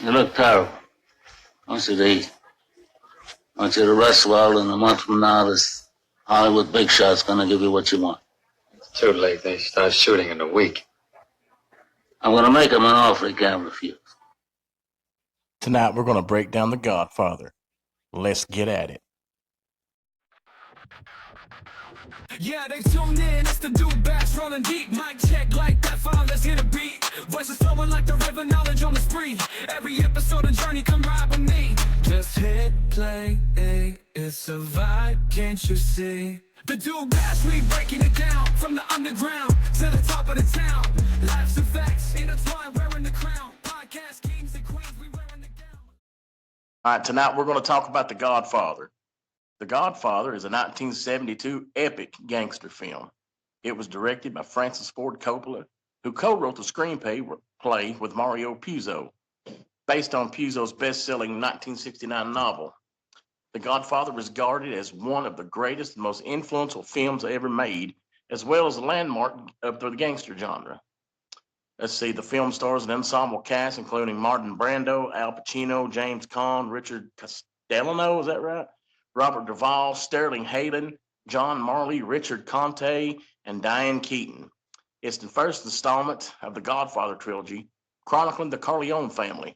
You look terrible. I want you to eat. I want you to rest well, and a month from now, this Hollywood big shot's gonna give you what you want. It's too late. They start shooting in a week. I'm gonna make him an offer he can't refuse. Tonight, we're gonna break down The Godfather. Let's get at it. Yeah, they tuned in, it's the dude bass rolling deep. Mic check like that, let's hit a beat. Voices flowing like the river, knowledge on the spree. Every episode of Journey, come ride with me. Just hit play, it's a vibe, can't you see? The dude bass, we breaking it down. From the underground to the top of the town. Life's effects, intertwined, wearing the crown. Podcast kings and queens, we wearing the gown. All right, tonight we're going to talk about The Godfather. The Godfather is a 1972 epic gangster film. It was directed by Francis Ford Coppola, who co-wrote the screenplay with Mario Puzo, based on Puzo's best-selling 1969 novel. The Godfather is regarded as one of the greatest and most influential films ever made, as well as a landmark of the gangster genre. Let's see, the film stars an ensemble cast including Marlon Brando, Al Pacino, James Caan, Richard Castellano, is that right? Robert Duvall, Sterling Hayden, John Marley, Richard Conte, and Diane Keaton. It's the first installment of the Godfather trilogy, chronicling the Corleone family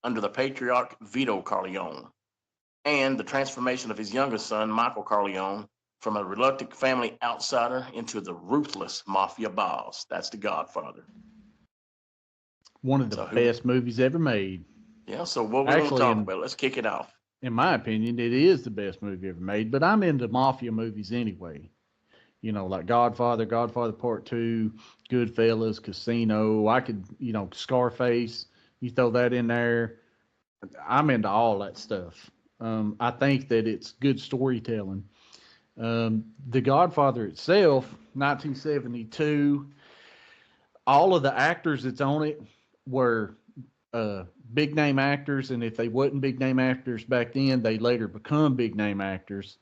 under the patriarch Vito Corleone, and the transformation of his youngest son, Michael Corleone, from a reluctant family outsider into the ruthless mafia boss. That's the Godfather. One of the best movies ever made. Yeah, so what we're going to talk about, let's kick it off. In my opinion, it is the best movie ever made, but I'm into mafia movies anyway. You know, like Godfather, Godfather Part 2, Goodfellas, Casino. I could, Scarface, you throw that in there. I'm into all that stuff. I think that it's good storytelling. The Godfather itself, 1972, all of the actors that's on it were big name actors, and if they wasn't big name actors back then, they later become big name actors.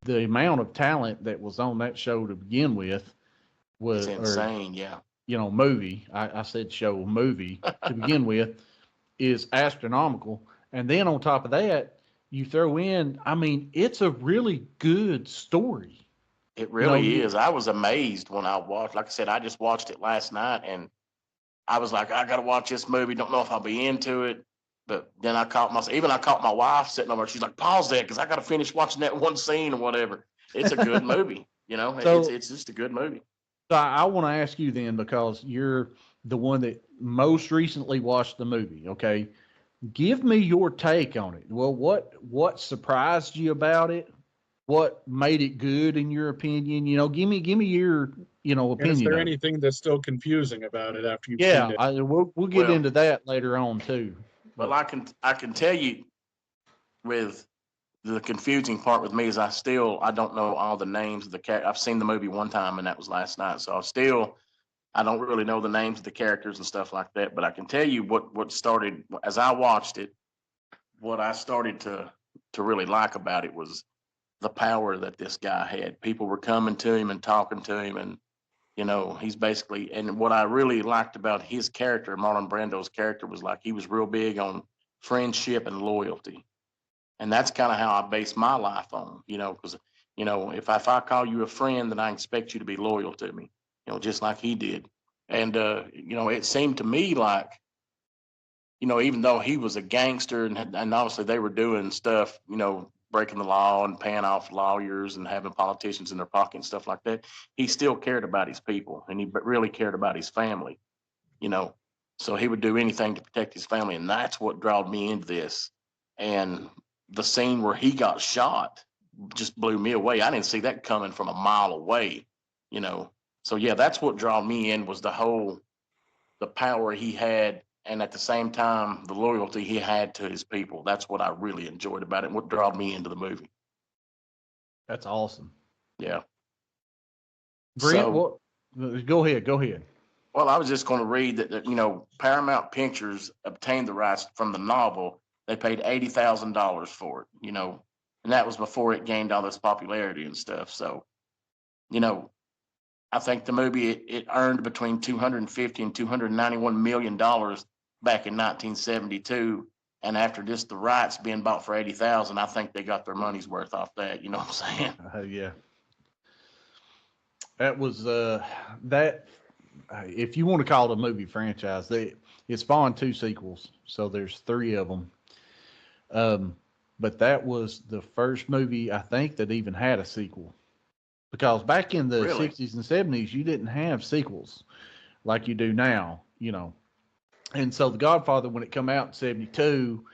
The amount of talent that was on that show to begin with was insane. Movie. I said show, movie to begin with is astronomical. And then on top of that, you throw in, it's a really good story. It really is. I was amazed when I watched, like I said, I just watched it last night and I was like, I got to watch this movie. Don't know if I'll be into it. But then I caught my wife sitting over. She's like, pause that because I got to finish watching that one scene or whatever. It's a good movie. So, it's just a good movie. So I want to ask you then, because you're the one that most recently watched the movie. Okay. Give me your take on it. Well, what surprised you about it? What made it good in your opinion? Give me your opinion. And is there anything that's still confusing about it after you've seen it? Yeah, we'll get into that later on too. Well, I can tell you, with the confusing part with me is I don't know all the names of the characters. I've seen the movie one time and that was last night, so I don't really know the names of the characters and stuff like that. But I can tell you what started as I watched it. What I started to really like about it was the power that this guy had. People were coming to him and talking to him, and he's basically. And what I really liked about his character, Marlon Brando's character, was like he was real big on friendship and loyalty, and that's kind of how I base my life on. Because if I call you a friend, then I expect you to be loyal to me. Just like he did. And, it seemed to me like, even though he was a gangster and obviously they were doing stuff, breaking the law and paying off lawyers and having politicians in their pocket and stuff like that, he still cared about his people and he really cared about his family, so he would do anything to protect his family. And that's what drew me into this. And the scene where he got shot just blew me away. I didn't see that coming from a mile away, So yeah, that's what drew me in, was the power he had, and at the same time, the loyalty he had to his people. That's what I really enjoyed about it, and what drew me into the movie. That's awesome. Yeah. Brent, go ahead. Well, I was just going to read that, Paramount Pictures obtained the rights from the novel. They paid $80,000 for it, and that was before it gained all this popularity and stuff. So, I think the movie, it earned between $250 and $291 million back in 1972. And after just the rights being bought for 80,000, I think they got their money's worth off that. You know what I'm saying? Yeah. That was that. If you want to call it a movie franchise, it spawned 2 sequels, so there's 3 of them. But that was the first movie I think that even had a sequel, because back in the Really? 60s and 70s, you didn't have sequels like you do now, you know. And so The Godfather, when it come out in 72,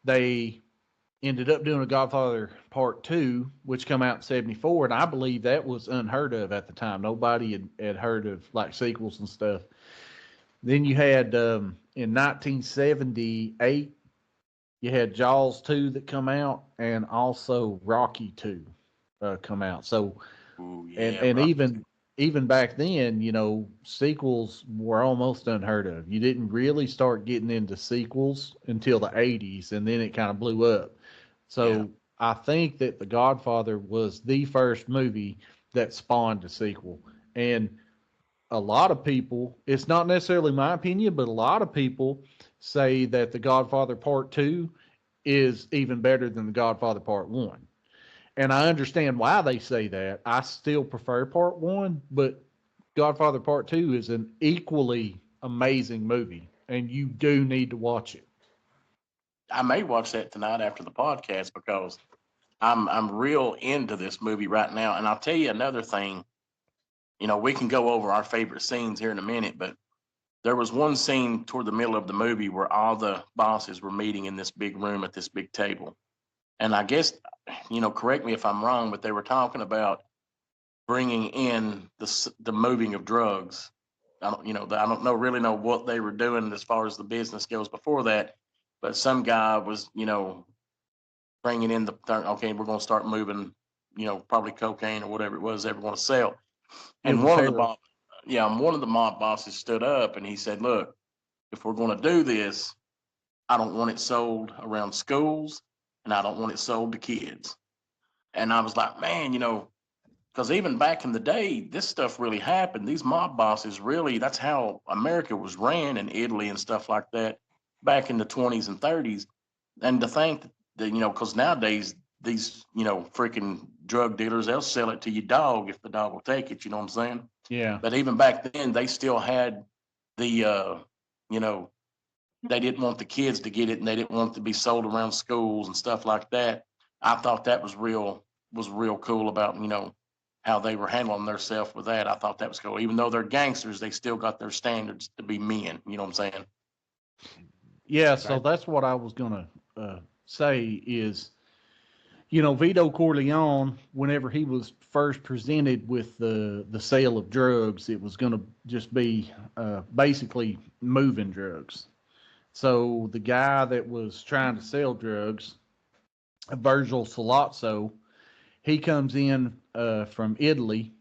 they ended up doing a Godfather Part 2, which come out in 74. And I believe that was unheard of at the time. Nobody had heard of like sequels and stuff. Then you had, in 1978, you had Jaws 2 that come out, and also Rocky 2 come out. So, Ooh, yeah, and Rocky. even back then, you know, sequels were almost unheard of. You didn't really start getting into sequels until the 80s, and then it kind of blew up. So Yeah. I think that The Godfather was the first movie that spawned a sequel. And a lot of people, it's not necessarily my opinion, but a lot of people say that The Godfather Part 2 is even better than The Godfather Part 1. And I understand why they say that. I still prefer Part 1, but Godfather Part 2 is an equally amazing movie, and you do need to watch it. I may watch that tonight after the podcast because I'm real into this movie right now. And I'll tell you another thing. You know, we can go over our favorite scenes here in a minute, but there was one scene toward the middle of the movie where all the bosses were meeting in this big room at this big table. And I guess, you know, correct me if I'm wrong, but they were talking about bringing in the moving of drugs. I don't, you know, I don't know really know what they were doing as far as the business goes before that, but some guy was, you know, bringing in okay, we're going to start moving, you know, probably cocaine or whatever it was they were going to sell. It And was one of the Harold. one of the mob bosses stood up and he said, "Look, if we're going to do this, I don't want it sold around schools, and I don't want it sold to kids." And I was like, man, you know, because even back in the day, this stuff really happened. These mob bosses really, that's how America was ran in Italy and stuff like that back in the 20s and 30s. And to think that, you know, because nowadays, these, you know, freaking drug dealers, they'll sell it to your dog if the dog will take it. You know what I'm saying? Yeah. But even back then, they still had the, you know, they didn't want the kids to get it and they didn't want it to be sold around schools and stuff like that. I thought that was real cool about, you know, how they were handling themselves with that. I thought that was cool. Even though they're gangsters, they still got their standards to be men. You know what I'm saying? Yeah, so that's what I was going to say is, you know, Vito Corleone, whenever he was first presented with the sale of drugs, it was going to just be basically moving drugs. So the guy that was trying to sell drugs, Virgil Salazzo, he comes in from Italy,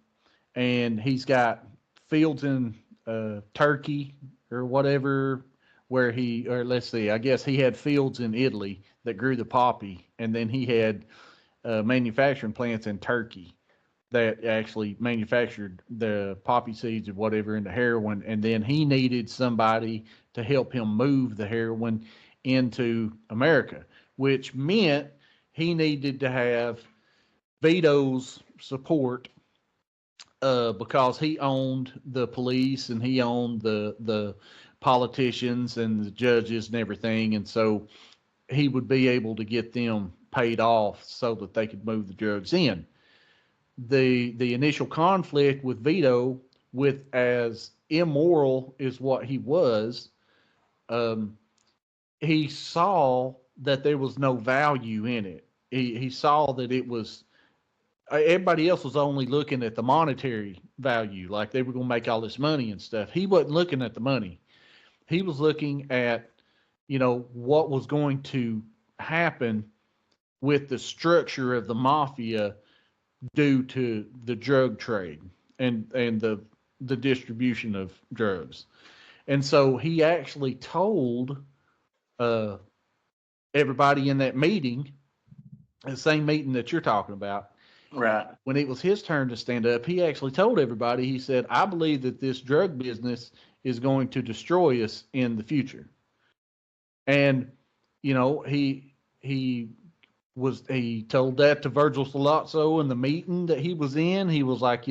and he's got fields in Turkey or whatever, where or let's see, I guess he had fields in Italy that grew the poppy, and then he had manufacturing plants in Turkey that actually manufactured the poppy seeds or whatever into heroin, and then he needed somebody to help him move the heroin into America, which meant he needed to have Vito's support because he owned the police and he owned the politicians and the judges and everything, and so he would be able to get them paid off so that they could move the drugs in. The initial conflict with Vito, with as immoral as what he was, he saw that there was no value in it. He saw that it was everybody else was only looking at the monetary value, like they were going to make all this money and stuff. He wasn't looking at the money. He was looking at, you know, what was going to happen with the structure of the mafia due to the drug trade and the distribution of drugs. And so he actually told everybody in that meeting, the same meeting that you're talking about, Right. when it was his turn to stand up, he actually told everybody, he said, I believe that this drug business is going to destroy us in the future. And, he told that to Virgil Salazzo in the meeting that he was in. He was like,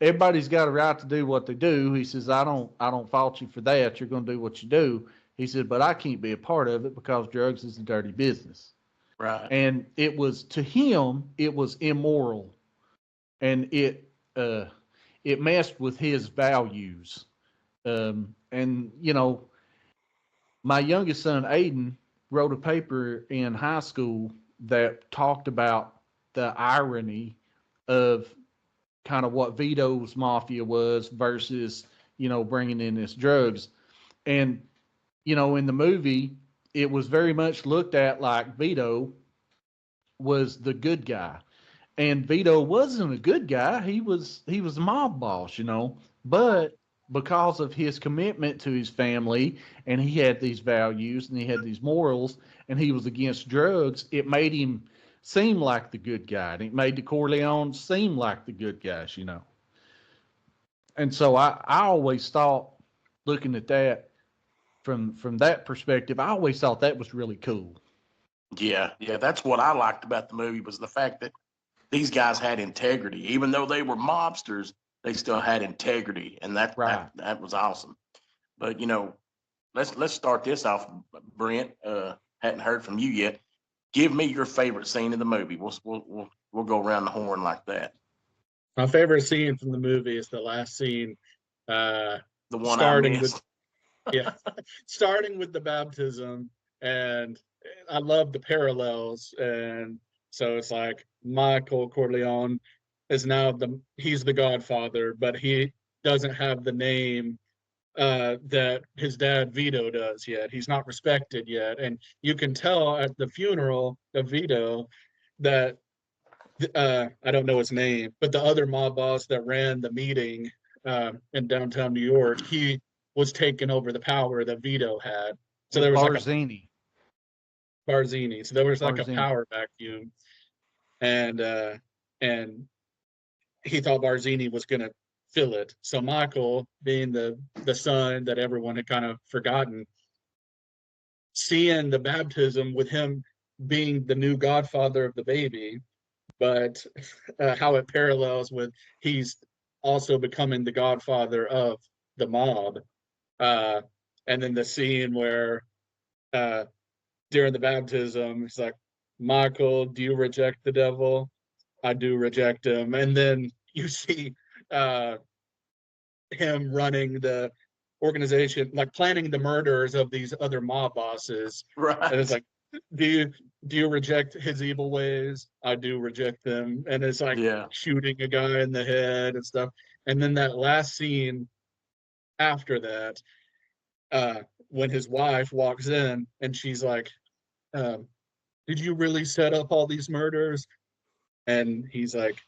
everybody's got a right to do what they do. He says, I don't fault you for that. You're going to do what you do. He said, but I can't be a part of it because drugs is a dirty business. Right. And to him, it was immoral, and it messed with his values. And my youngest son Aiden wrote a paper in high school that talked about the irony of kind of what Vito's Mafia was versus bringing in this drugs. And in the movie, it was very much looked at like Vito was the good guy, and Vito wasn't a good guy. He was a mob boss, but because of his commitment to his family, and he had these values and he had these morals, and he was against drugs, it made him seem like the good guy, and it made the Corleone seem like the good guys, And so I always thought, looking at that from that perspective, I always thought that was really cool. Yeah, that's what I liked about the movie, was the fact that these guys had integrity. Even though they were mobsters, they still had integrity, and that Right. that was awesome. But let's start this off, Brent. Hadn't heard from you yet. Give me your favorite scene in the movie. We'll go around the horn like that. My favorite scene from the movie is the last scene. The one Starting I missed. Yeah, starting with the baptism, and I love the parallels. And so it's like Michael Corleone is now he's the Godfather, but he doesn't have the name that his dad Vito does yet. He's not respected yet, and you can tell at the funeral of Vito that I don't know his name, but the other mob boss that ran the meeting in downtown New York, he was taking over the power that Vito had. So there was Barzini. Barzini. So there was like a Barzini. power vacuum, and he thought Barzini was going to fill it. So Michael, being the son that everyone had kind of forgotten, seeing the baptism with him being the new godfather of the baby, but how it parallels with he's also becoming the godfather of the mob. And then the scene where during the baptism, it's like, Michael, do you reject the devil? I do reject him. And then you see him running the organization, like planning the murders of these other mob bosses. Right. And it's like, do you reject his evil ways? I do reject them. And it's like shooting a guy in the head and stuff. And then that last scene after that, when his wife walks in and she's like, did you really set up all these murders? And he's like,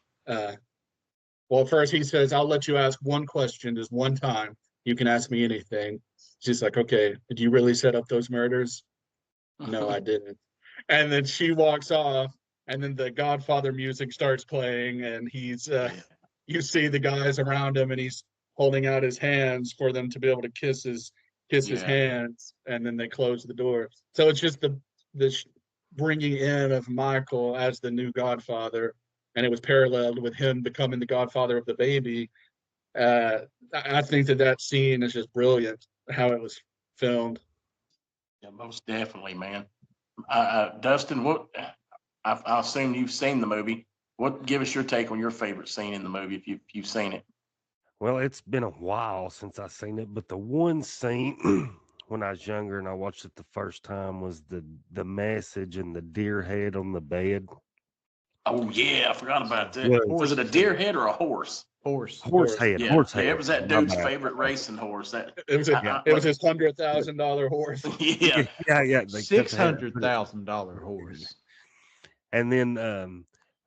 well, first he says, I'll let you ask one question just one time. You can ask me anything. She's like, okay, did you really set up those murders? No, I didn't. And then she walks off, and then the Godfather music starts playing, and he's you see the guys around him, and he's holding out his hands for them to be able to kiss his hands, and then they close the door. So it's just the bringing in of Michael as the new Godfather, and it was paralleled with him becoming the Godfather of the baby. I think that scene is just brilliant, how it was filmed. Yeah, most definitely, man. Dustin, I assume you've seen the movie. Give us your take on your favorite scene in the movie if you've seen it. Well, it's been a while since I've seen it, but the one scene when I was younger and I watched it the first time was the message and the deer head on the bed. Oh yeah, I forgot about that. Was it a deer head or a horse? Horse head. Yeah, horse head. It was that dude's favorite racing horse. It was his $100,000 horse. Yeah. $600,000 horse. And then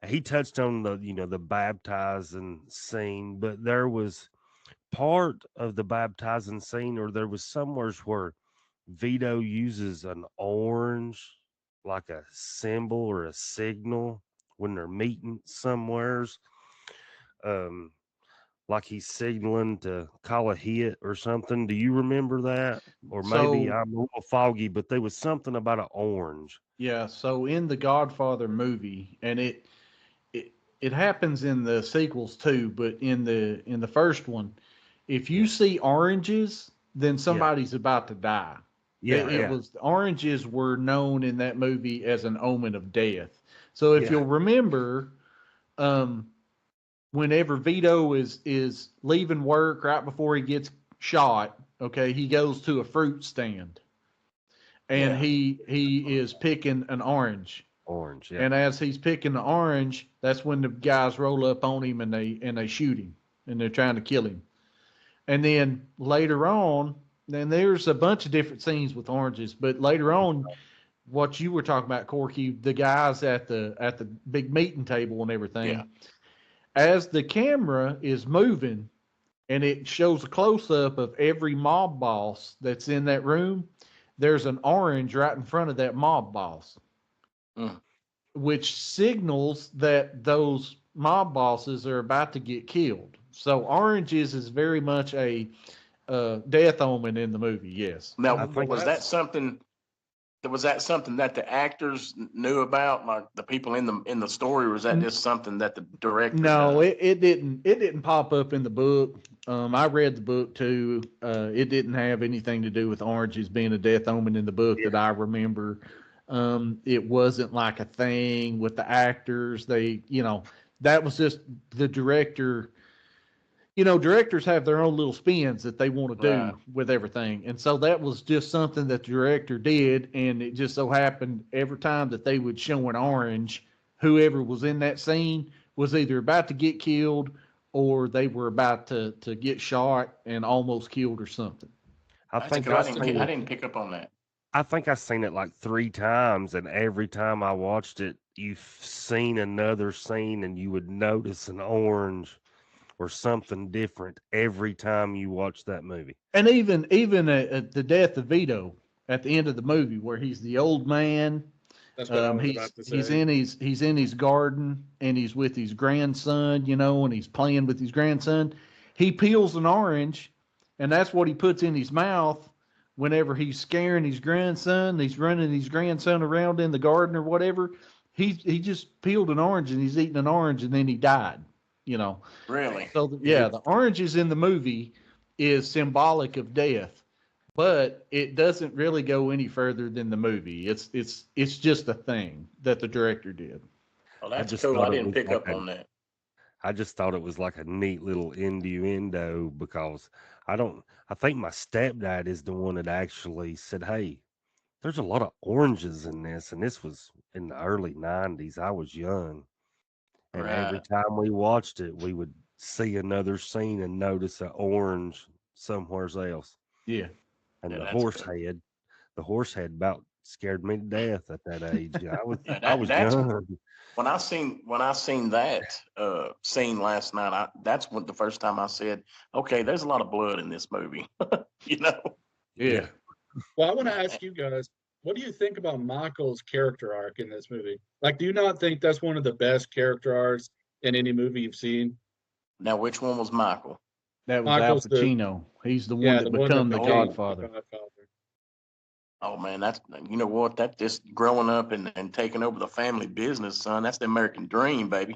he touched on the baptizing scene, but there was part of the baptizing scene, or there was somewhere where Vito uses an orange like a symbol or a signal when they're meeting somewheres. like he's signaling to call a hit or something. Do you remember that? Or maybe So I'm a little foggy, but there was something about an orange. yeah, so in the Godfather movie, and it it happens in the sequels too, but in the first one, if you Yeah. see oranges, then Yeah. somebody's about to die. Yeah. It Yeah. was oranges were known in that movie as an omen of death. So if Yeah. you'll remember, um, whenever Vito is leaving work right before he gets shot, okay, he goes to a fruit stand and Yeah. he is picking an orange. Orange. Yeah. And as he's picking the orange, that's when the guys roll up on him and they shoot him and they're trying to kill him. And then later on, then there's a bunch of different scenes with oranges, but later on, what you were talking about, Corky, the guys at the big meeting table and Yeah. everything, as the camera is moving and it shows a close up of every mob boss that's in that room, there's an orange right in front of that mob boss, Mm. which signals that those mob bosses are about to get killed. So oranges is very much a death omen in the movie. Yes. Now, I think was that something? Was that something that the actors knew about, like the people in the story, or was that just something that the director No, done? it didn't pop up in the book. I read the book too. It didn't have anything to do with oranges being a death omen in the book that I remember. It wasn't like a thing with the actors. That was just the director. Directors have their own little spins that they want to Right. do with everything. And so that was just something that the director did. And it just so happened every time that they would show an orange, whoever was in that scene was either about to get killed or they were about to get shot and almost killed or something. I That's think good. I've I seen it. didn't pick up on that. I think I've seen it like 3 times, and every time I watched it, you've seen another scene, and you would notice an orange or something different every time you watch that movie. And even at the death of Vito at the end of the movie, where he's the old man. That's what I was about to say. He's in his garden and he's with his grandson, and he's playing with his grandson. He peels an orange, and that's what he puts in his mouth whenever he's scaring his grandson. He's running his grandson around in the garden or whatever. He just peeled an orange and he's eating an orange and then he died. You know. Really? So the oranges in the movie is symbolic of death, but it doesn't really go any further than the movie. It's just a thing that the director did. Well, I that's just cool. I thought it didn't was pick like up a, on that. I just thought it was like a neat little innuendo because I think my stepdad is the one that actually said, "Hey, there's a lot of oranges in this," and this was in the early '90s. I was young, and every Right. time we watched it, we would see another scene and notice an orange somewhere else. Yeah. And Yeah, the that's horse cool. head, the horse head about scared me to death at that age. I That was that's young. when I seen that scene last night. That's when the first time I said, "Okay, there's a lot of blood in this movie." you know. Yeah. Yeah. Well, I want to ask you guys, what do you think about Michael's character arc in this movie? Like, do you not think that's one of the best character arcs in any movie you've seen? Now, which one was Michael? That was Al Michael's Pacino. He's the one yeah, that the one that become the became the Godfather. Godfather. Oh man, that's you know what? That just growing up and taking over the family business, son. That's the American dream, baby.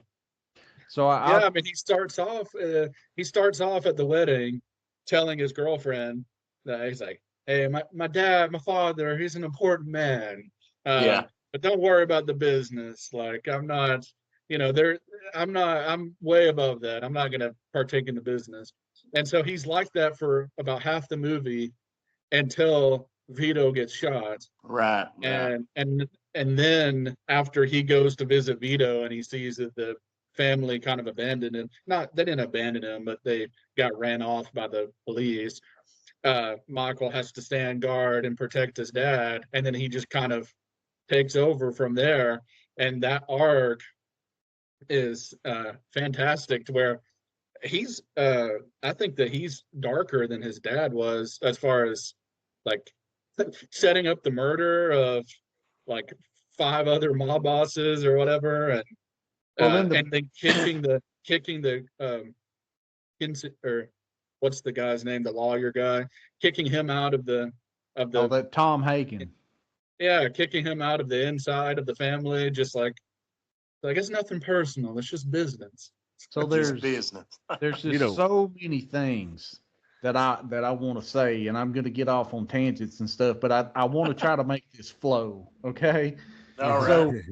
So Yeah, I I mean, he starts off at the wedding telling his girlfriend that he's like, "Hey, my dad, my father, he's an important man. Yeah. But don't worry about the business. Like, I'm not, there, I'm way above that. I'm not gonna partake in the business." And so he's like that for about half the movie until Vito gets shot. Right. Right. And then after he goes to visit Vito and he sees that the family kind of abandoned him. Not they didn't abandon him, but they got ran off by the police. Michael has to stand guard and protect his dad, and then he just kind of takes over from there. And that arc is fantastic to where he's I think that he's darker than his dad was as far as like setting up the murder of like 5 other mob bosses or whatever, well in the and then kicking the or what's the guy's name, the lawyer guy, kicking him out of the that Tom Hagen. Yeah, kicking him out of the inside of the family, just like it's nothing personal. It's just business. So Just business. there's just so many things that I want to say, and I'm going to get off on tangents and stuff, but I want to try to make this flow. Okay. All right.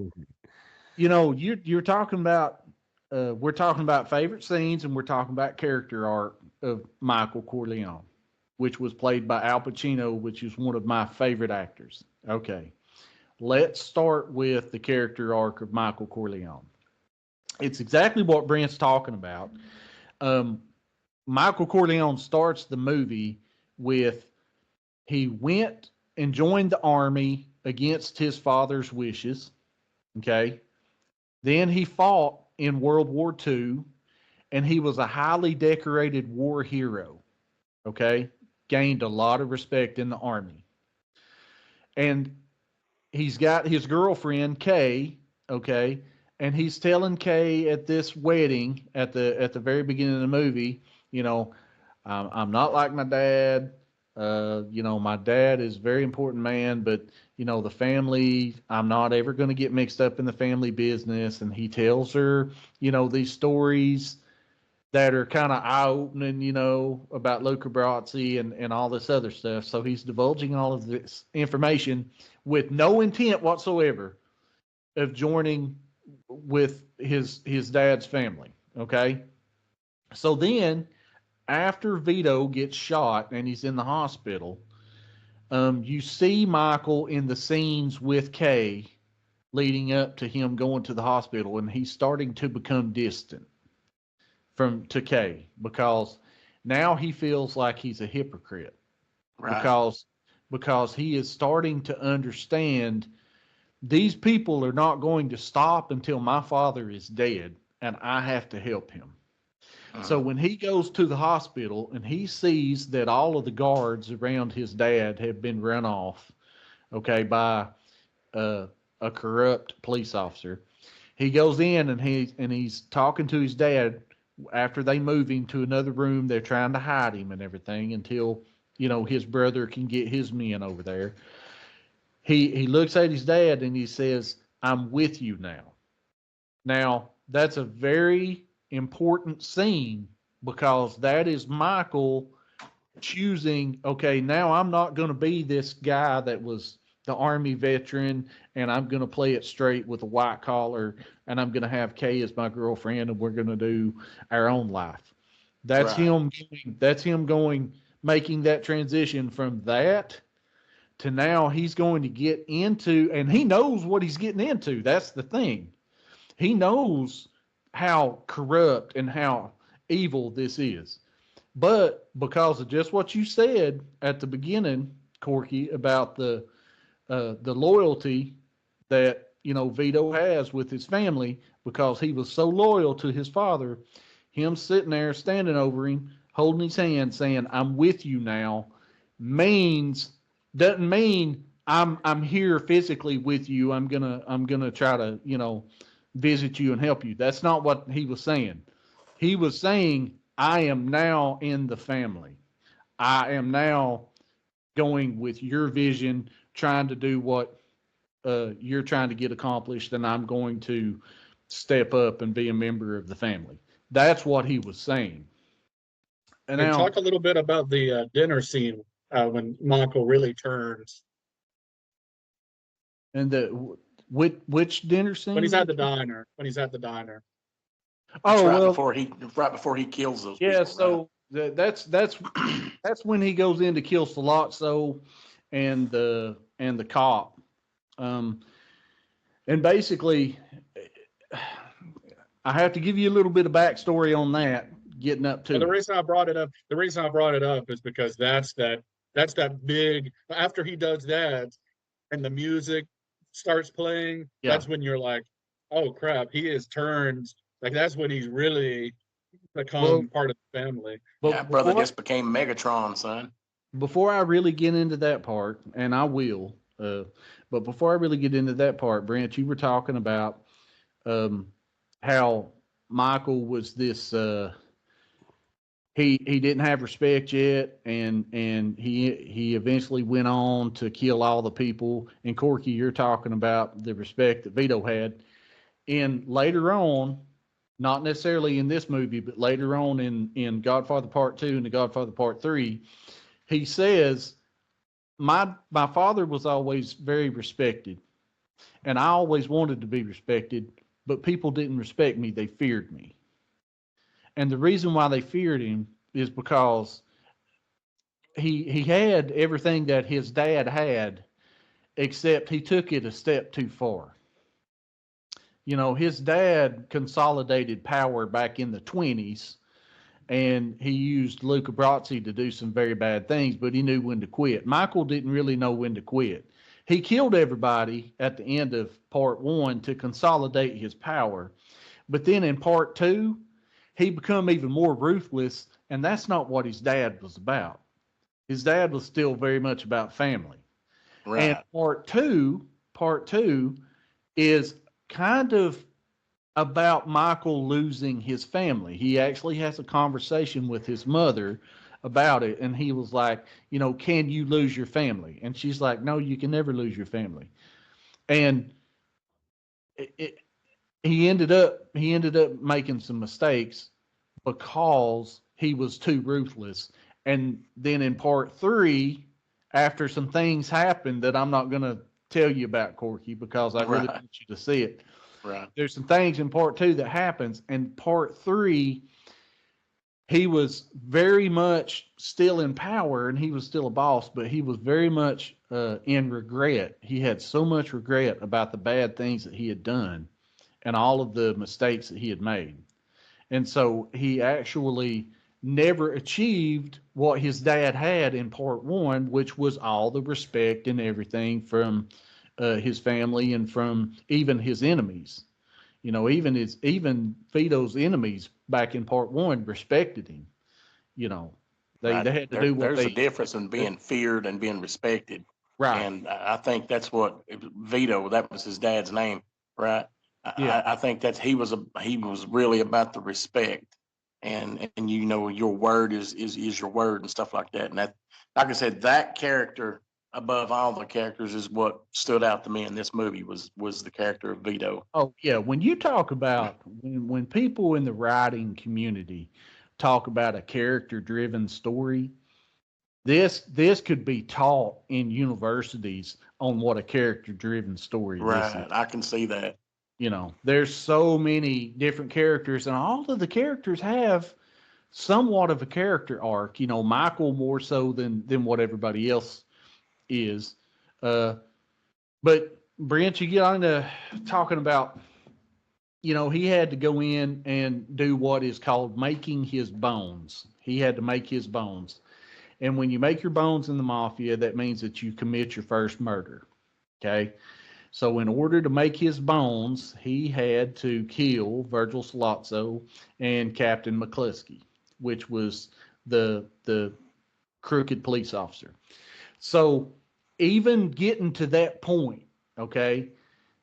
So, you're talking about, we're talking about favorite scenes, and we're talking about character arc of Michael Corleone, which was played by Al Pacino, which is one of my favorite actors. Okay. Let's start with the character arc of Michael Corleone. It's exactly what Brent's talking about. Michael Corleone starts the movie with he went and joined the army against his father's wishes. Okay. Then he fought in World War II, and he was a highly decorated war hero. Okay. Gained a lot of respect in the army. And he's got his girlfriend, Kay, okay, and he's telling Kay at this wedding at the very beginning of the movie, I'm not like my dad. My dad is a very important man, but the family, I'm not ever going to get mixed up in the family business. And he tells her, these stories that are kind of eye-opening, about Luca Brasi and all this other stuff. So he's divulging all of this information with no intent whatsoever of joining with his dad's family. Okay. So then after Vito gets shot and he's in the hospital, you see Michael in the scenes with Kay leading up to him going to the hospital, and he's starting to become distant to Kay, because now he feels like he's a hypocrite. Right. Because he is starting to understand these people are not going to stop until my father is dead, and I have to help him. So when he goes to the hospital and he sees that all of the guards around his dad have been run off, okay, by a corrupt police officer, he goes in and he's talking to his dad. After they move him to another room, they're trying to hide him and everything until his brother can get his men over there. He looks at his dad and he says, "I'm with you now." Now, that's a very important scene, because that is Michael choosing, okay, now I'm not going to be this guy that was the army veteran, and I'm going to play it straight with a white collar, and I'm going to have Kay as my girlfriend, and we're going to do our own life. That's right. Making that transition from that to now he's going to get into, and he knows what he's getting into. That's the thing. He knows how corrupt and how evil this is. But because of just what you said at the beginning, Corky, about the loyalty that Vito has with his family, because he was so loyal to his father, him sitting there standing over him, holding his hand, saying, "I'm with you now," doesn't mean I'm here physically with you. I'm gonna try to visit you and help you. That's not what he was saying. He was saying, I am now in the family. I am now going with your vision, trying to do what you're trying to get accomplished, and I'm going to step up and be a member of the family. That's what he was saying. And now, talk a little bit about the dinner scene when Michael really turns. And which dinner scene? When he's at the diner. Oh, right before he kills those. Yeah, people, so right? that's when he goes in to kill Salazzo and the cop. And basically, I have to give you a little bit of backstory on that. Getting up to the reason I brought it up is because that's that big, after he does that and the music starts playing, that's when you're like, oh crap, he is turned. Like that's when he's really become part of the family. But brother just became Megatron, son. Before I really get into that part, and I will, but before I really get into that part, Brent, you were talking about how Michael was this he didn't have respect yet, and he eventually went on to kill all the people. And Corky, you're talking about the respect that Vito had. And later on, not necessarily in this movie, but later on in Godfather Part 2 and the Godfather Part 3, he says, my father was always very respected, and I always wanted to be respected, but people didn't respect me, they feared me. And the reason why they feared him is because he had everything that his dad had, except he took it a step too far. You know, his dad consolidated power back in the 20s, and he used Luca Brasi to do some very bad things, but he knew when to quit. Michael didn't really know when to quit. He killed everybody at the end of part 1 to consolidate his power. But then in part 2, he become even more ruthless, and that's not what his dad was about. His dad was still very much about family. Right. And part two is kind of about Michael losing his family. He actually has a conversation with his mother about it, and he was like, you know, can you lose your family? And she's like, no, you can never lose your family. And he ended up making some mistakes because he was too ruthless. And then in part 3, after some things happened that I'm not going to tell you about, Corky, because I really want you to see it. Right. There's some things in part 2 that happens. And part 3, he was very much still in power, and he was still a boss, but he was very much in regret. He had so much regret about the bad things that he had done and all of the mistakes that he had made. And so he actually never achieved what his dad had in part 1, which was all the respect and everything from his family and from even his enemies. You know, even Vito's enemies back in part 1 respected him. You know, they Right. had to do what There's they. a difference in being feared and being respected. Right. And I think that's what Vito, that was his dad's name, right? Yeah. I think that he was really about the respect, and you know, your word is your word and stuff like that. And that, like I said, that character above all the characters is what stood out to me in this movie was the character of Vito. Oh yeah. When you talk about when people in the writing community talk about a character driven story, this could be taught in universities on what a character driven story this is. Right. I can see that. You know, there's so many different characters, and all of the characters have somewhat of a character arc. You know, Michael more so than what everybody else is. But Brent, you get on to talking about, you know, he had to go in and do what is called making his bones. He had to make his bones. And when you make your bones in the mafia, that means that you commit your first murder. Okay. So in order to make his bones, he had to kill Virgil Salazzo and Captain McCluskey, which was the crooked police officer. So even getting to that point, okay,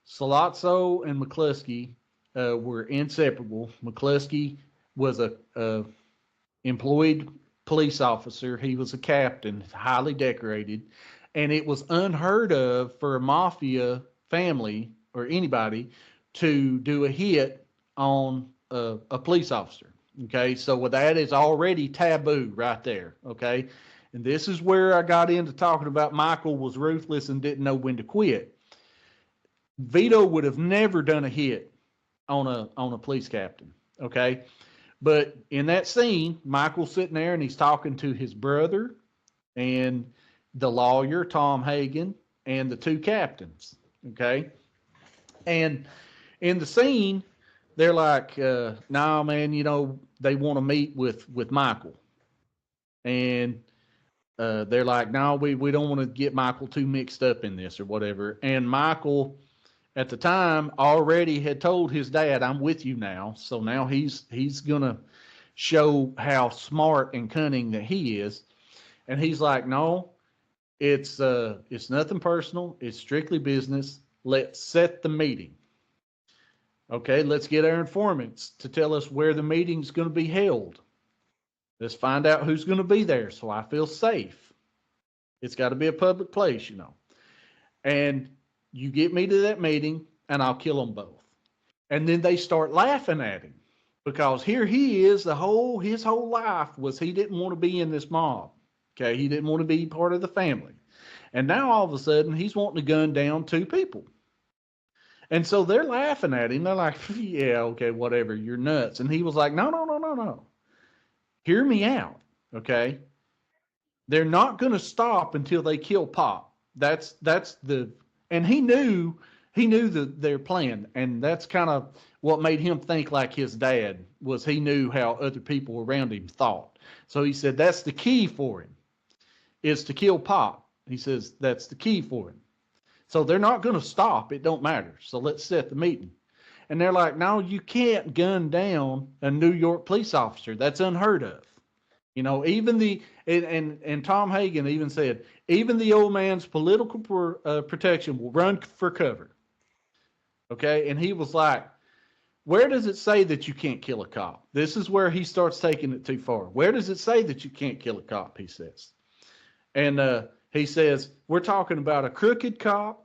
Salazzo and McCluskey were inseparable. McCluskey was a employed police officer. He was a captain, highly decorated, and it was unheard of for a mafia family or anybody to do a hit on a police officer. Okay, so that is already taboo right there. Okay, and this is where I got into talking about Michael was ruthless and didn't know when to quit. Vito would have never done a hit on a police captain. Okay, but in that scene, Michael's sitting there and he's talking to his brother and the lawyer, Tom Hagen, and the two captains. Okay. And in the scene, they're like, nah, man, you know, they want to meet with Michael. And they're like, no, we don't want to get Michael too mixed up in this or whatever. And Michael, at the time, already had told his dad, I'm with you now. So now he's going to show how smart and cunning that he is. And he's like, no, it's nothing personal. It's strictly business. Let's set the meeting. Okay, let's get our informants to tell us where the meeting's going to be held. Let's find out who's going to be there so I feel safe. It's got to be a public place, you know. And you get me to that meeting and I'll kill them both. And then they start laughing at him because here he is, his whole life was he didn't want to be in this mob. Okay. He didn't want to be part of the family. And now all of a sudden he's wanting to gun down 2 people. And so they're laughing at him. They're like, yeah, okay, whatever. You're nuts. And he was like, no. Hear me out. Okay. They're not going to stop until they kill Pop. And he knew their plan. And that's kind of what made him think like his dad was. He knew how other people around him thought. So he said, that's the key for him is to kill Pop. He says, that's the key for him. So they're not going to stop. It don't matter. So let's set the meeting. And they're like, no, you can't gun down a New York police officer. That's unheard of. You know, even and Tom Hagen even said, even the old man's political protection will run for cover. Okay. And he was like, where does it say that you can't kill a cop? This is where he starts taking it too far. Where does it say that you can't kill a cop? He says. And he says, we're talking about a crooked cop.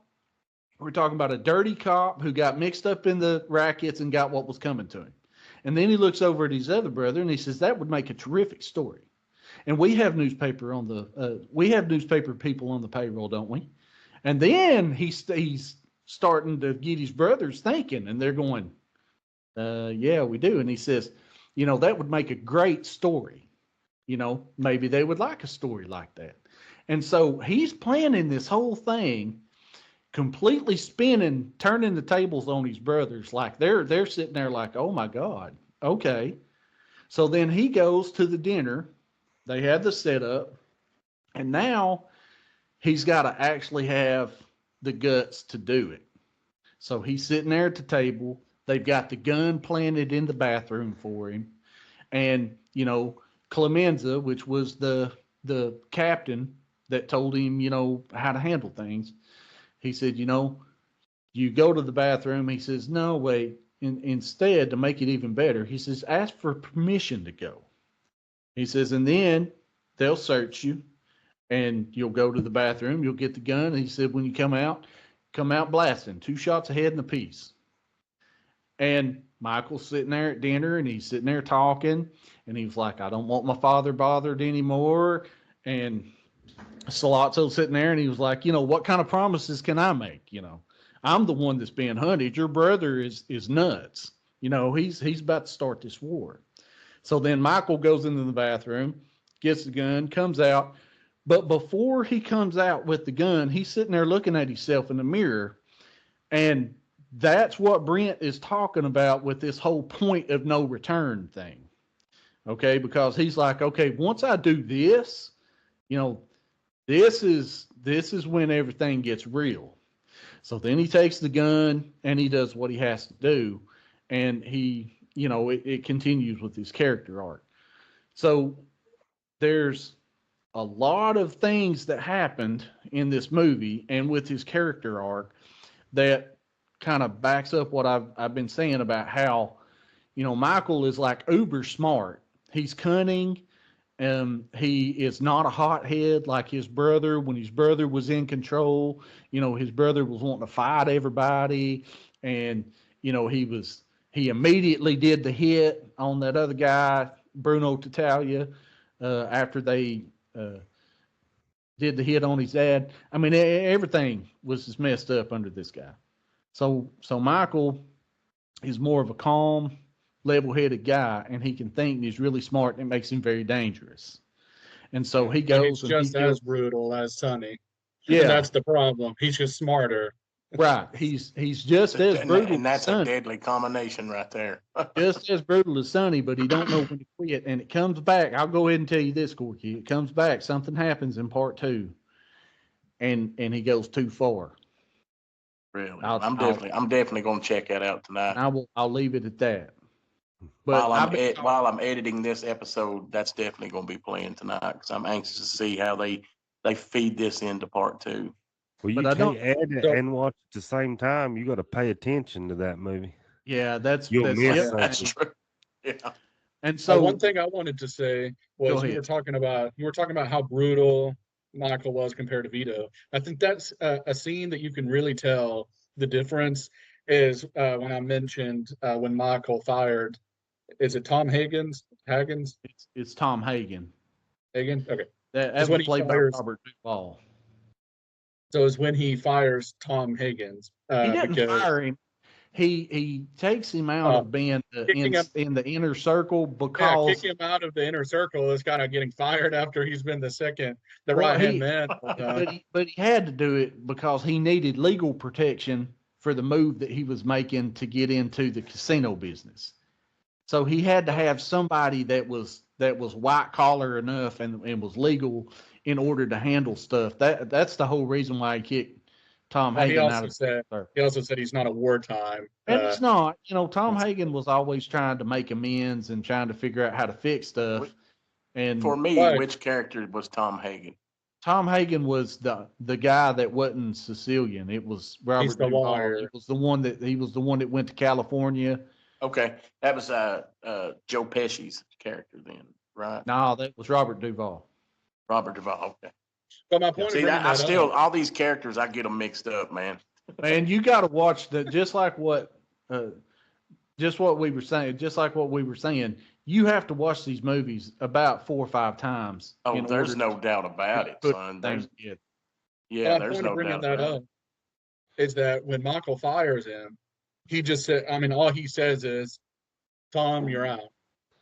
We're talking about a dirty cop who got mixed up in the rackets and got what was coming to him. And then he looks over at his other brother and he says, that would make a terrific story. And we have newspaper people on the payroll, don't we? And then he's starting to get his brothers thinking, and they're going, yeah, we do. And he says, you know, that would make a great story. You know, maybe they would like a story like that. And so he's planning this whole thing, completely spinning, turning the tables on his brothers. Like they're sitting there like, oh my God, okay. So then he goes to the dinner. They had the setup, and now he's got to actually have the guts to do it. So he's sitting there at the table. They've got the gun planted in the bathroom for him. And, you know, Clemenza, which was the captain that told him, you know, how to handle things. He said, you know, you go to the bathroom. He says, no, wait. Instead, to make it even better, he says, ask for permission to go. He says, and then they'll search you and you'll go to the bathroom. You'll get the gun. And he said, when you come out blasting, 2 shots ahead in a piece. And Michael's sitting there at dinner and he's sitting there talking. And he was like, I don't want my father bothered anymore. And Salazzo's sitting there and he was like, you know, what kind of promises can I make? You know, I'm the one that's being hunted. Your brother is nuts. You know, he's about to start this war. So then Michael goes into the bathroom, gets the gun, comes out. But before he comes out with the gun, he's sitting there looking at himself in the mirror. And that's what Brent is talking about with this whole point of no return thing. Okay, because he's like, okay, once I do this, you know, this is when everything gets real. So then he takes the gun and he does what he has to do. And he, you know, it continues with his character arc. So there's a lot of things that happened in this movie and with his character arc that kind of backs up what I've been saying about how, you know, Michael is like uber smart. He's cunning. He is not a hothead like his brother. When his brother was in control, you know, his brother was wanting to fight everybody. And, you know, he immediately did the hit on that other guy, Bruno Tattaglia, after they did the hit on his dad. I mean, everything was just messed up under this guy. So Michael is more of a calm, level-headed guy, and he can think, and he's really smart, and it makes him very dangerous. And so he goes. And he's just as brutal as Sonny. Yeah, and that's the problem. He's just smarter. Right. He's just as brutal. And that's a deadly combination right there. Just as brutal as Sonny, but he don't know when to quit. And it comes back. I'll go ahead and tell you this, Corky. It comes back. Something happens in part 2, and he goes too far. Really, I'm definitely going to check that out tonight. I'll leave it at that. But while I'm editing this episode, that's definitely going to be playing tonight because I'm anxious to see how they feed this into part 2. Well, you can't add it and watch at the same time. You got to pay attention to that movie. Yeah, that's true. Yeah. And so one thing I wanted to say was you were talking about how brutal Michael was compared to Vito. I think that's a scene that you can really tell the difference is when I mentioned when Michael fired. Is it Tom Hagen's? Hagen's? It's Tom Hagen. Hagen? Okay. That was played by Robert Duvall. So it's when he fires Tom Hagen's. He didn't fire him. He takes him out of being in the inner circle because kick him out of the inner circle is kind of getting fired after he's been the right hand man. But he had to do it because he needed legal protection for the move that he was making to get into the casino business. So he had to have somebody that was white collar enough and was legal in order to handle stuff. That's the whole reason why he kicked Tom Hagen out of the He also said he's not a wartime. And it's not. Tom Hagen was always trying to make amends and trying to figure out how to fix stuff. And for me, which character was Tom Hagen? Tom Hagen was the guy that wasn't Sicilian. It was Robert Duvall. He was the one that went to California. Okay, that was Joe Pesci's character then, right? No, that was Robert Duvall. Robert Duvall. Okay. But my point is, all these characters, I get them mixed up, man. Man, you got to watch just like what we were saying. You have to watch these movies about 4 or 5 times. Oh, there's no doubt about it, son. There's no doubt about it. Is that when Michael fires him, he just said, all he says is, "Tom, you're out,"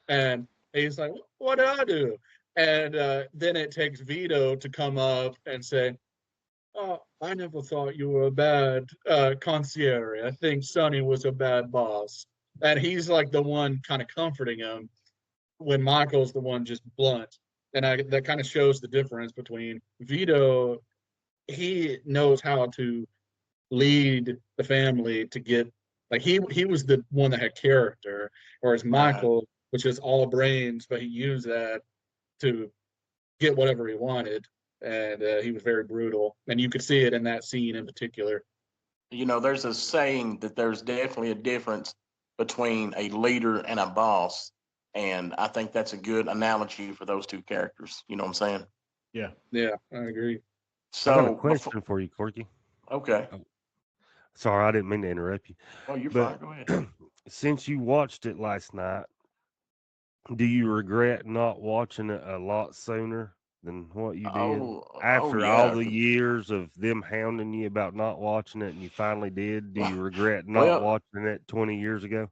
and he's like, "What did I do?" And then it takes Vito to come up and say, "Oh, I never thought you were a bad concierge. I think Sonny was a bad boss." And he's like the one kind of comforting him when Michael's the one just blunt. And that kind of shows the difference between Vito. He knows how to lead the family to get, like, he was the one that had character, whereas Michael, which is all brains, but he used that to get whatever he wanted. And he was very brutal. And you could see it in that scene in particular. There's a saying that there's definitely a difference between a leader and a boss. And I think that's a good analogy for those two characters. You know what I'm saying? Yeah, I agree. So, I got a question for you, Corky. Okay. Sorry, I didn't mean to interrupt you. Oh, you're fine. Go ahead. Since you watched it last night, do you regret not watching it a lot sooner than what you did? After all the years of them hounding you about not watching it and you finally did, do you regret not watching it 20 years ago?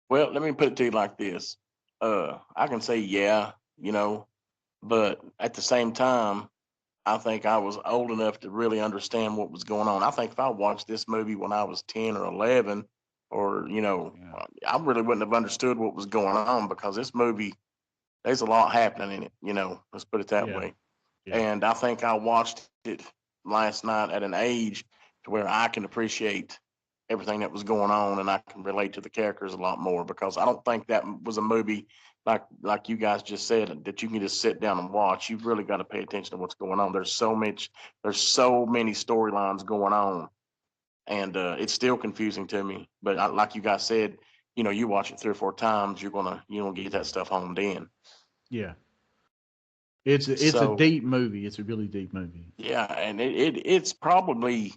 Well, let me put it to you like this. I can say, but at the same time, I think I was old enough to really understand what was going on. I think if I watched this movie when I was 10 or 11, or, I really wouldn't have understood what was going on, because this movie, there's a lot happening in it, let's put it that way. Yeah. And I think I watched it last night at an age to where I can appreciate everything that was going on, and I can relate to the characters a lot more, because I don't think that was a movie like you guys just said that you can just sit down and watch. You've really got to pay attention to what's going on. There's so many storylines going on, and it's still confusing to me. But like you guys said, you watch it 3 or 4 times, you're gonna get that stuff honed in. Yeah. It's a deep movie. It's a really deep movie. Yeah, and it's probably,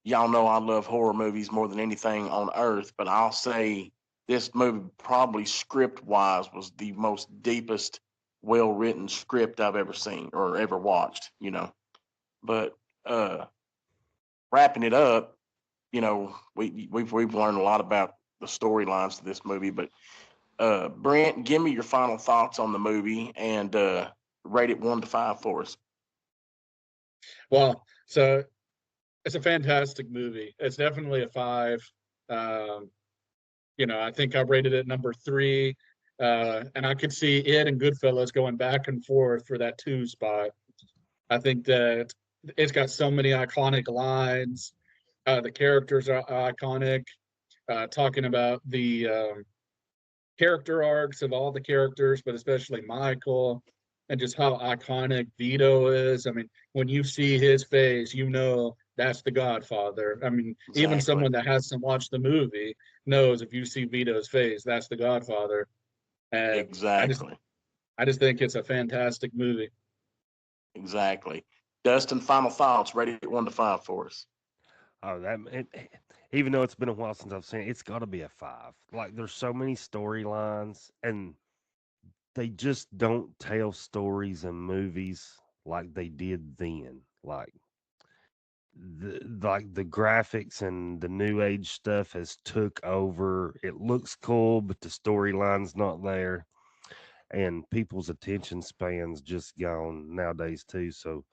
y'all know I love horror movies more than anything on earth, but I'll say this movie probably script-wise was the most deepest, well-written script I've ever seen or ever watched, But wrapping it up, we've learned a lot about the storylines to this movie, but Brent, give me your final thoughts on the movie and rate it 1 to 5 for us. Well, so it's a fantastic movie. It's definitely a 5. I think I rated it number 3, and I could see it and Goodfellas going back and forth for that 2 spot. I think that it's got so many iconic lines. The characters are iconic. Talking about the character arcs of all the characters, but especially Michael, and just how iconic Vito is. I mean, when you see his face, that's the Godfather. I mean, exactly. Even someone that hasn't watched the movie knows if you see Vito's face, that's the Godfather. And Exactly. I just think it's a fantastic movie. Exactly. Dustin, final thoughts. Rate it 1 to 5 for us. Oh, even though it's been a while since I've seen it, it's got to be a 5. Like, there's so many storylines, and they just don't tell stories in movies like they did then. Like the graphics and the new age stuff has took over. It looks cool, but the storyline's not there, and people's attention spans just gone nowadays too. So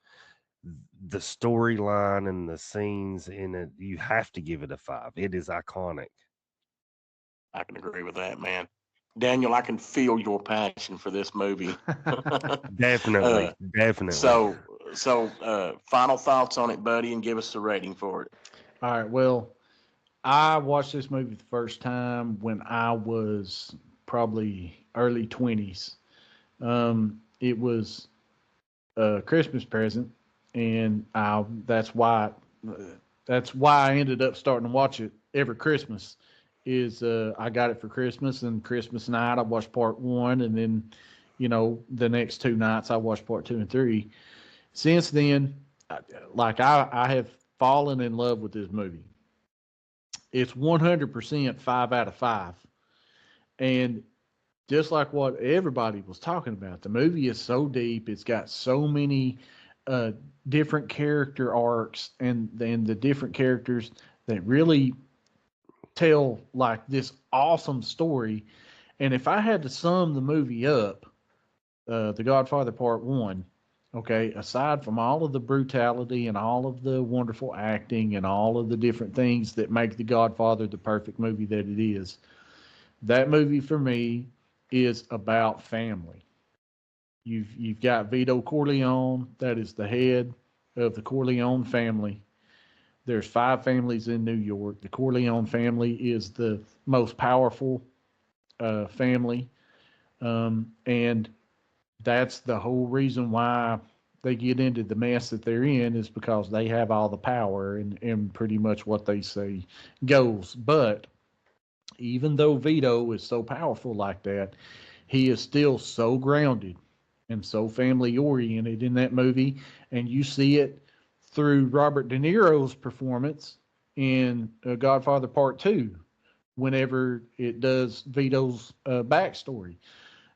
the storyline and the scenes in it, you have to give it a 5. It is iconic. I can agree with that, man. Daniel, I can feel your passion for this movie. Definitely, definitely. So, final thoughts on it, buddy, and give us a rating for it. All right. Well, I watched this movie the first time when I was probably early 20s. It was a Christmas present, and that's why I ended up starting to watch it every Christmas. I got it for Christmas, and Christmas night I watched part 1, and then the next 2 nights I watched part 2 and 3. Since then, I have fallen in love with this movie. It's 100% 5 out of 5, and just like what everybody was talking about, the movie is so deep. It's got so many uh, different character arcs, and then the different characters that really tell like this awesome story. And if I had to sum the movie up, The Godfather Part 1, okay, aside from all of the brutality and all of the wonderful acting and all of the different things that make The Godfather the perfect movie that it is, that movie for me is about family. You've got Vito Corleone, that is the head of the Corleone family. There's 5 families in New York. The Corleone family is the most powerful family, and that's the whole reason why they get into the mess that they're in, is because they have all the power, and pretty much what they say goes. But even though Vito is so powerful like that, he is still so grounded and so family oriented in that movie. And you see it through Robert De Niro's performance in Godfather Part 2, whenever it does Vito's backstory.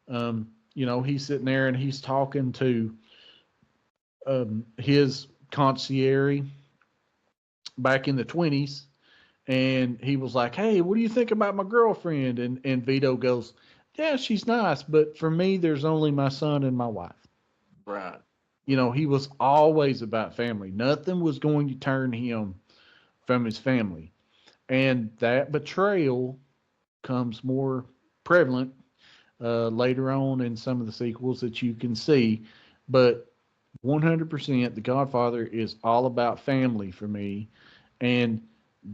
He's sitting there and he's talking to his concierge back in the 20s, and he was like, "Hey, what do you think about my girlfriend?" And Vito goes, "Yeah, she's nice, but for me, there's only my son and my wife." Right. He was always about family. Nothing was going to turn him from his family. And that betrayal comes more prevalent later on in some of the sequels that you can see. But 100%, The Godfather is all about family for me. And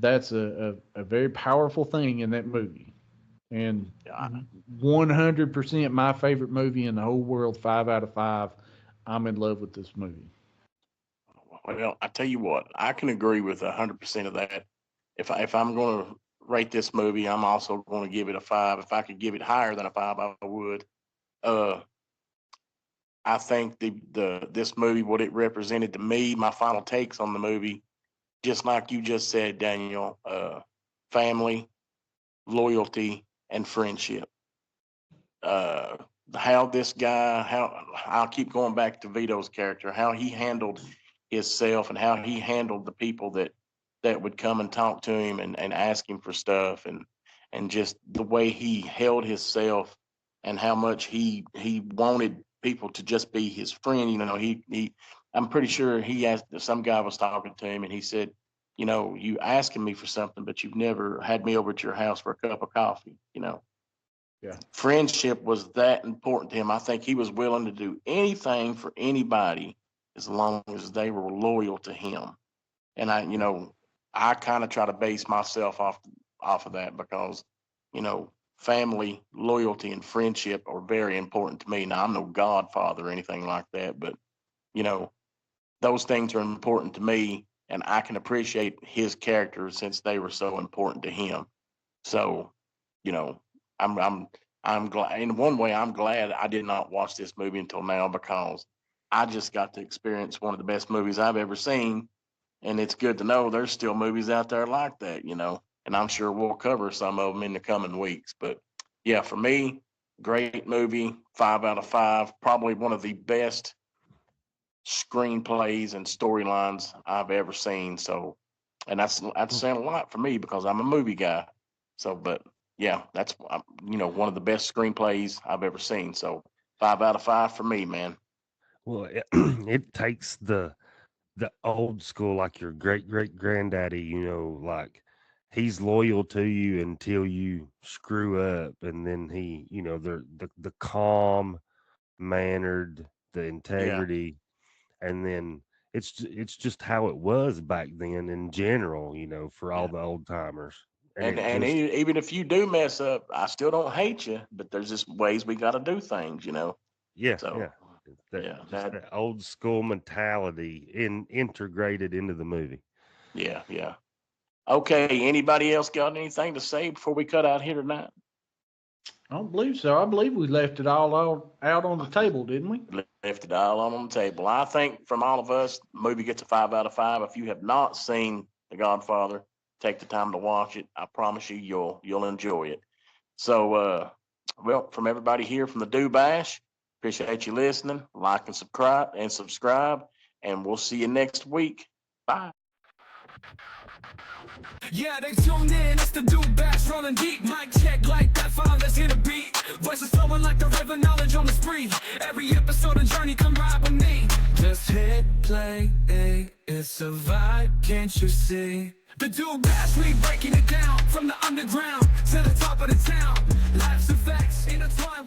that's a very powerful thing in that movie. And 100% my favorite movie in the whole world, 5 out of 5. I'm in love with this movie. Well, I tell you what, I can agree with 100% of that. If I'm going to rate this movie, I'm also going to give it a 5. If I could give it higher than a 5, I would. I think this movie, what it represented to me, my final takes on the movie, just like you just said, Daniel, family, loyalty, and friendship. How this guy, how I'll keep going back to Vito's character, how he handled himself and how he handled the people that would come and talk to him and ask him for stuff, and just the way he held himself, and how much he wanted people to just be his friend. He I'm pretty sure he asked, some guy was talking to him and he said, you asking me for something, but you've never had me over at your house for a cup of coffee. Yeah. Friendship was that important to him. I think he was willing to do anything for anybody as long as they were loyal to him. And I kind of try to base myself off of that, because, family, loyalty, and friendship are very important to me. Now, I'm no godfather or anything like that, but you know, those things are important to me, and I can appreciate his character since they were so important to him. So, you know, I'm I'm glad, in one way, I'm glad I did not watch this movie until now, because I just got to experience one of the best movies I've ever seen. And it's good to know there's still movies out there like that, and I'm sure we'll cover some of them in the coming weeks. But yeah, for me, great movie, 5 out of 5, probably one of the best screenplays and storylines I've ever seen. So, and that's saying a lot for me because I'm a movie guy. So, but yeah, that's one of the best screenplays I've ever seen. So 5 out of 5 for me, man. Well, it takes the old school, like your great great granddaddy, like he's loyal to you until you screw up, and then he, the calm mannered, the Yeah. integrity, and then it's just how it was back then in general, for all Yeah. the old timers, and And it just even if you do mess up, I still don't hate you. But there's just ways we got to do things. yeah, So yeah, that yeah, just that old school mentality integrated into the movie. yeah. Okay. Anybody else got anything to say before we cut out here tonight? I don't believe so. I believe we left it all out on the table, didn't we? Left it all on the table. I think from all of us, the movie gets a 5 out of 5. If you have not seen The Godfather, take the time to watch it. I promise you, you'll enjoy it. So, well, from everybody here from the Do Bash, appreciate you listening. Like and subscribe, and we'll see you next week. Bye. Yeah, they tuned in, it's the dude bash rolling deep. Mic check like that, let's hit a beat. Voices flowing like the river, knowledge on the spree. Every episode a journey, come ride with me. Just hit play, it's a vibe, can't you see? The dude bash, we breaking it down from the underground to the top of the town. Life's effects intertwined.